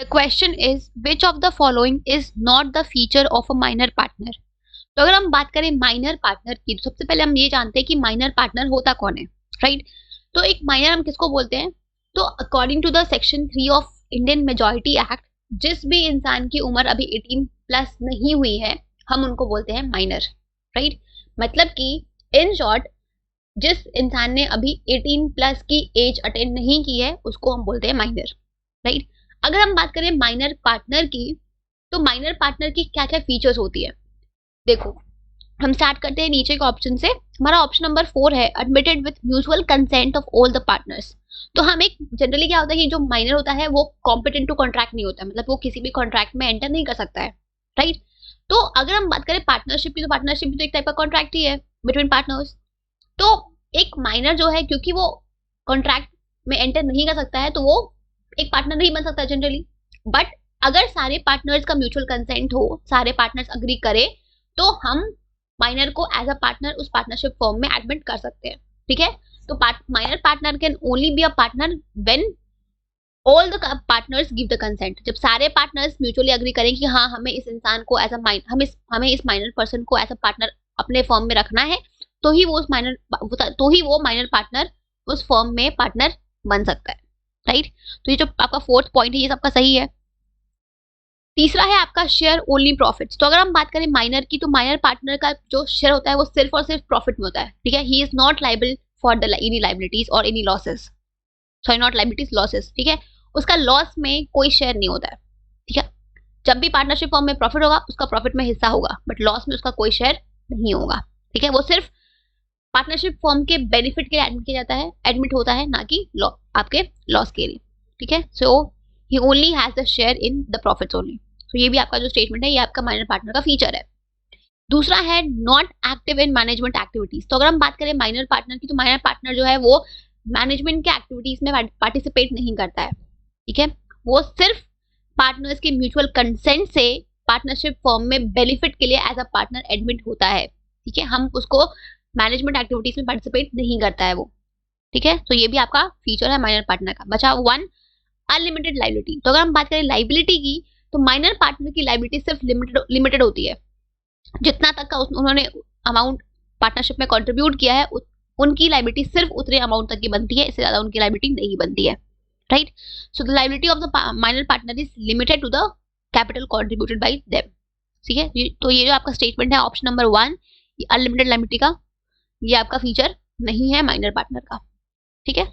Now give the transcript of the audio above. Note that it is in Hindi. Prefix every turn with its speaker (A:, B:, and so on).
A: The question is which of the following is not the feature of a minor partner. तो अगर हम बात करें माइनर पार्टनर की, तो सबसे पहले हम ये जानते हैं कि माइनर पार्टनर होता कौन है, राइट। तो एक माइनर हम किसको बोलते हैं, तो according to the section 3 of Indian Majority Act, जिस भी इंसान की उम्र अभी 18 प्लस नहीं हुई है हम उनको बोलते हैं माइनर, राइट। मतलब कि इन शॉर्ट जिस इंसान ने अभी 18 प्लस की एज अटेंड नहीं की है उसको हम बोलते हैं माइनर, राइट। अगर हम बात करें माइनर पार्टनर की, तो माइनर पार्टनर की क्या क्या फीचर्स होती है, देखो हम स्टार्ट करते हैं नीचे के ऑप्शन से। हमारा ऑप्शन नंबर 4 है admitted with mutual consent of all the partners. तो हम एक जनरली क्या होता है कि जो माइनर होता है वो कॉम्पिटेंट टू कॉन्ट्रैक्ट नहीं होता है, मतलब वो किसी भी कॉन्ट्रैक्ट में एंटर नहीं कर सकता है, राइट। तो अगर हम बात करें पार्टनरशिप की, तो पार्टनरशिप भी तो एक टाइप का कॉन्ट्रैक्ट ही है बिटवीन पार्टनर्स। तो एक माइनर जो है क्योंकि वो कॉन्ट्रैक्ट में एंटर नहीं कर सकता है तो वो एक पार्टनर नहीं बन सकता जनरली। बट अगर सारे पार्टनर्स का म्यूचुअल कंसेंट हो, सारे पार्टनर्स अग्री करे, तो हम माइनर को एज अ पार्टनर उस पार्टनरशिप फॉर्म में एडमिट कर सकते हैं, ठीक है। तो minor partner can only be a partner when all the partners give the consent. जब सारे पार्टनर्स म्यूचुअली अग्री करें कि हाँ हमें इस इंसान को एज अ हमें इस माइनर पर्सन को एज अ पार्टनर अपने फॉर्म में रखना है, तो ही वो माइनर पार्टनर उस फॉर्म में पार्टनर बन सकता है, राइट। तो ये जो आपका फोर्थ पॉइंट है ये सबका सही है। तीसरा है आपका शेयर ओनली प्रॉफिट्स। तो अगर हम बात करें माइनर की, तो माइनर पार्टनर का जो शेयर होता है वो सिर्फ और सिर्फ प्रॉफिट में होता है, ठीक है। He is not liable for the any liabilities और any losses, sorry not liabilities, losses, ठीक है। उसका लॉस में कोई शेयर नहीं होता है, ठीक है। जब भी पार्टनरशिप फॉर्म में प्रॉफिट होगा उसका प्रॉफिट में हिस्सा होगा, बट लॉस में उसका कोई शेयर नहीं होगा, ठीक है। वो सिर्फ पार्टनरशिप फॉर्म के बेनिफिट के लिए एडमिट किया जाता है, एडमिट होता है, ना कि आपके लॉस के लिए, ठीक है। So he only has the share in the profits only. तो ये भी आपका जो स्टेटमेंट है ये आपका माइनर पार्टनर का फीचर है। दूसरा है not active in management activities. तो अगर हम बात करें माइनर पार्टनर की, तो माइनर पार्टनर जो है वो मैनेजमेंट के एक्टिविटीज में पार्टिसिपेट नहीं करता है, ठीक है। वो सिर्फ पार्टनर्स के म्यूचुअल कंसेंट से पार्टनरशिप फॉर्म में बेनिफिट के लिए एज अ पार्टनर एडमिट होता है, ठीक है। हम उसको मैनेजमेंट एक्टिविटीज में पार्टिसिपेट नहीं करता है वो, ठीक है। तो ये भी आपका फीचर है माइनर पार्टनर का। बचा 1 अनलिमिटेड लाइबिलिटी। तो अगर हम बात करें लाइबिलिटी की, तो माइनर पार्टनर की लाइबिलिटी सिर्फ लिमिटेड होती है, जितना तक का उन्होंने अमाउंट पार्टनरशिप में कंट्रीब्यूट किया है उनकी लाइबिलिटी सिर्फ उतने अमाउंट तक की बनती है, इससे ज्यादा उनकी लाइबिलिटी नहीं बनती है, right. So the liability of the minor partner is limited to the capital contributed by them, ठीक है। तो ये जो आपका स्टेटमेंट है ऑप्शन नंबर 1 अनलिमिटेड लाइबिलिटी का, ये आपका फीचर नहीं है माइनर पार्टनर का, ठीक है।